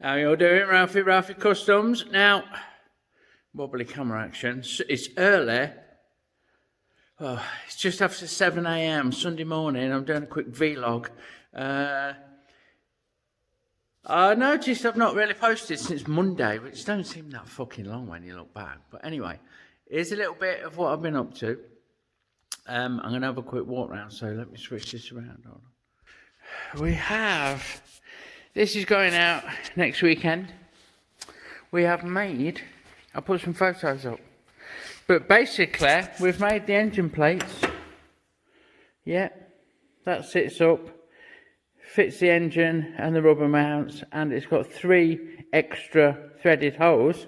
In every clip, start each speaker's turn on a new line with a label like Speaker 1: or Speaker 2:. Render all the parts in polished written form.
Speaker 1: How you all doing? Ralfy Customs. Now, wobbly camera action. It's early. Oh, it's just after 7 AM Sunday morning. I'm doing a quick vlog. I noticed I've not really posted since Monday, which don't seem that fucking long when you look back. But anyway, here's a little bit of what I've been up to. I'm going to have a quick walk round, so let me switch this around. Hold on. We have... This is going out next weekend. We have made... I'll put some photos up. But basically, we've made the engine plates. Yeah, that sits up. Fits the engine and the rubber mounts. And it's got 3 extra threaded holes.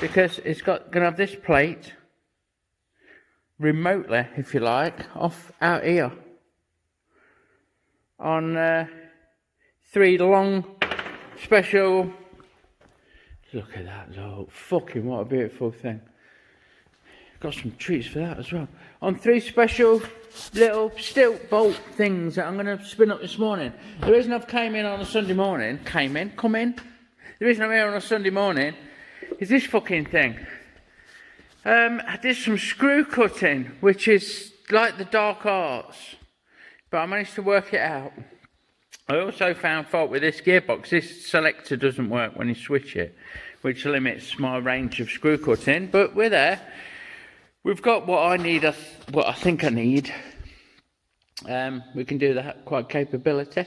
Speaker 1: Because it's going to have this plate... remotely, if you like, off out here. On 3 long special... Look at that, look. Fucking what a beautiful thing. Got some treats for that as well. On 3 special little stilt bolt things that I'm going to spin up this morning. The reason I've come in on a Sunday morning... The reason I'm here on a Sunday morning is this fucking thing. I did some screw cutting, which is like the dark arts, but I managed to work it out. I also found fault with this gearbox. This selector doesn't work when you switch it, which limits my range of screw cutting, but we're there. We've got what I need, what I think I need. We can do that, quite capability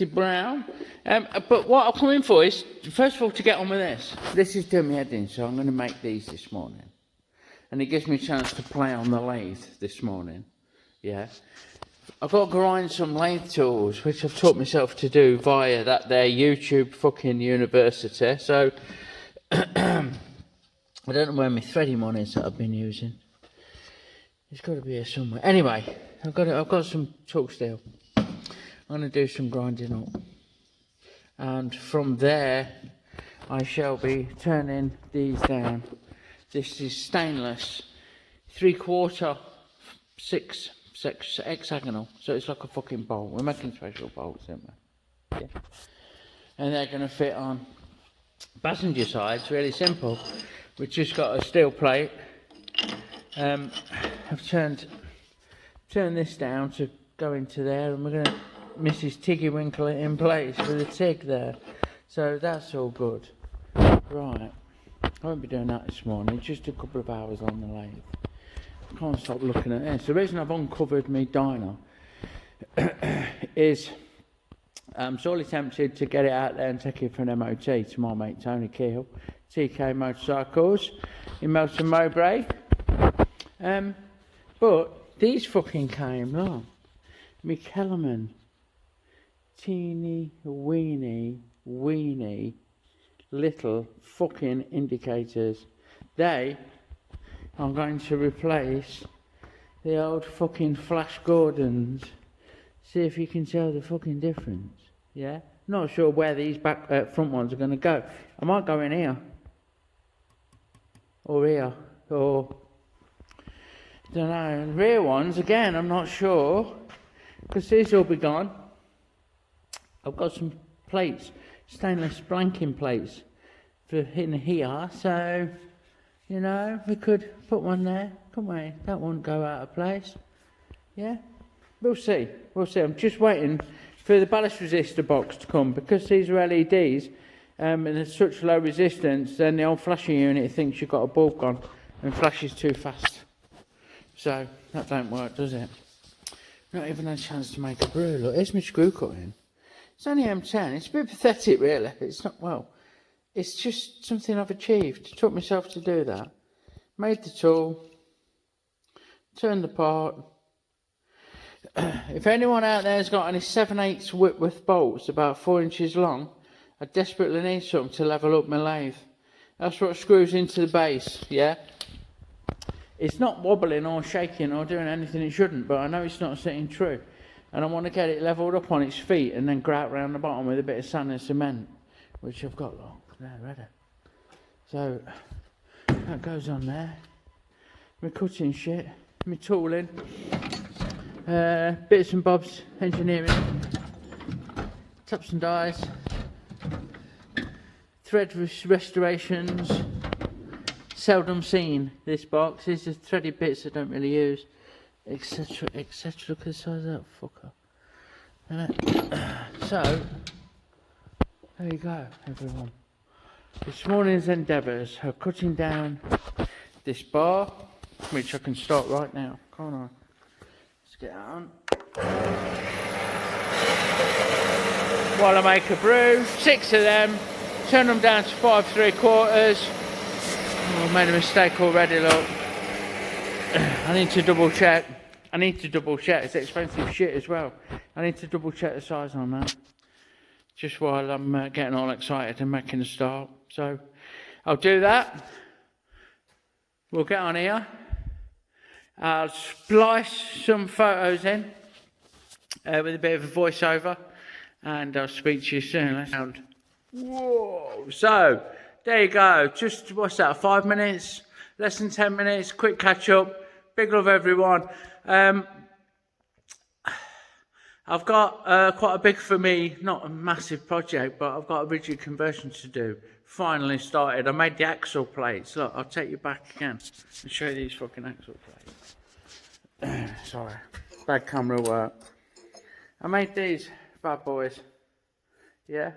Speaker 1: brown. But what I'm coming for is, first of all, to get on with this. This is doing me head in, so I'm going to make these this morning. And it gives me a chance to play on the lathe this morning. Yeah. I've got to grind some lathe tools, which I've taught myself to do via that there YouTube fucking university. So, I don't know where my threading one is that I've been using. It's got to be here somewhere. Anyway, I've got some torque steel. I'm going to do some grinding up, and from there I shall be turning these down. This is stainless 3/4 6 hexagonal, so it's like a fucking bolt. We're making special bolts, aren't we? Yeah. And they're going to fit on passenger side. It's really simple. We've just got a steel plate. I've turned this down to go into there, and we're going to Mrs. Tiggy Winkle it in place with a TIG there. So that's all good. Right. I won't be doing that this morning. Just a couple of hours on the lathe. I can't stop looking at this. The reason I've uncovered me dyno is I'm sorely tempted to get it out there and take it for an MOT to my mate Tony Keel, TK Motorcycles in Melton Mowbray. But these fucking came along. McKellarman. Teeny weeny little fucking indicators. They are going to replace the old fucking Flash Gordons. See if you can tell the fucking difference. Yeah? Not sure where these front ones are going to go. I might go in here. Or here. Or... don't know. And rear ones, again, I'm not sure. Because these will be gone. I've got some plates, stainless blanking plates for in here, so, you know, we could put one there, couldn't we? That won't go out of place, yeah? We'll see, I'm just waiting for the ballast resistor box to come, because these are LEDs, and there's such low resistance, then the old flashing unit thinks you've got a bulb on, and flashes too fast. So, that don't work, does it? Not even a chance to make a brew. Look, here's my screw cutting. It's only M10. It's a bit pathetic, really. It's not, well, it's just something I've achieved. Taught myself to do that. Made the tool. Turned the part. If anyone out there has got any 7/8 Whitworth bolts about 4 inches long, I desperately need some to level up my lathe. That's what screws into the base, yeah? It's not wobbling or shaking or doing anything it shouldn't, but I know it's not sitting true. And I want to get it levelled up on its feet and then grout round the bottom with a bit of sand and cement, which I've got there ready. So that goes on there. My cutting shit, my tooling, bits and bobs, engineering, taps and dies, thread restorations. Seldom seen this box. These are threaded bits I don't really use, etc, etc. Look at the size of that fucker. So there you go, everyone. This morning's endeavours are cutting down this bar, which I can start right now, can't I? Let's get it on. While I make a brew, 6 of them, turn them down to 5 3/4. Oh, I made a mistake already, look. I need to double check. It's expensive shit as well. I need to double check the size on that. Just while I'm getting all excited and making a start. So I'll do that. We'll get on here. I'll splice some photos in with a bit of a voiceover. And I'll speak to you soon. Whoa! So, there you go. Just, what's that, 5 minutes? Less than 10 minutes. Quick catch up. Big love, everyone. I've got quite a big, for me, not a massive project, but I've got a rigid conversion to do. Finally started. I made the axle plates. Look, I'll take you back again and show you these fucking axle plates. Sorry. Bad camera work. I made these bad boys. Yeah.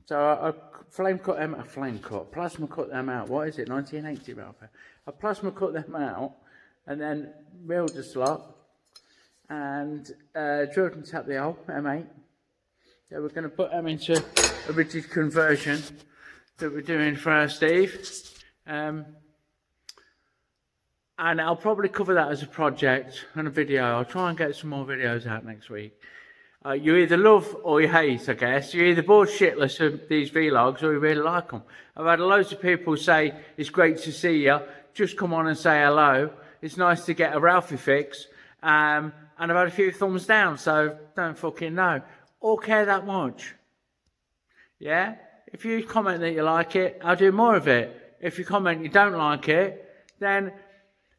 Speaker 1: So I plasma cut them out. What is it, 1980, Ralfy? I plasma cut them out and then milled the slot and drilled and tapped the hole, M8. So we're going to put them into a rigid conversion that we're doing for our Steve. And I'll probably cover that as a project and a video. I'll try and get some more videos out next week. You either love or you hate, I guess. You're either bored shitless of these vlogs or you really like them. I've had loads of people say, it's great to see you. Just come on and say hello. It's nice to get a Ralfy fix. And I've had a few thumbs down, so don't fucking know. Or care that much. Yeah? If you comment that you like it, I'll do more of it. If you comment you don't like it, then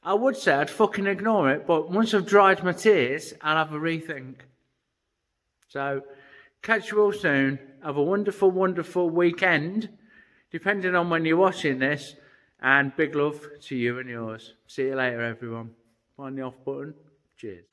Speaker 1: I would say I'd fucking ignore it. But once I've dried my tears, I'll have a rethink. So, catch you all soon. Have a wonderful, wonderful weekend, depending on when you're watching this. And big love to you and yours. See you later, everyone. Find the off button. Cheers.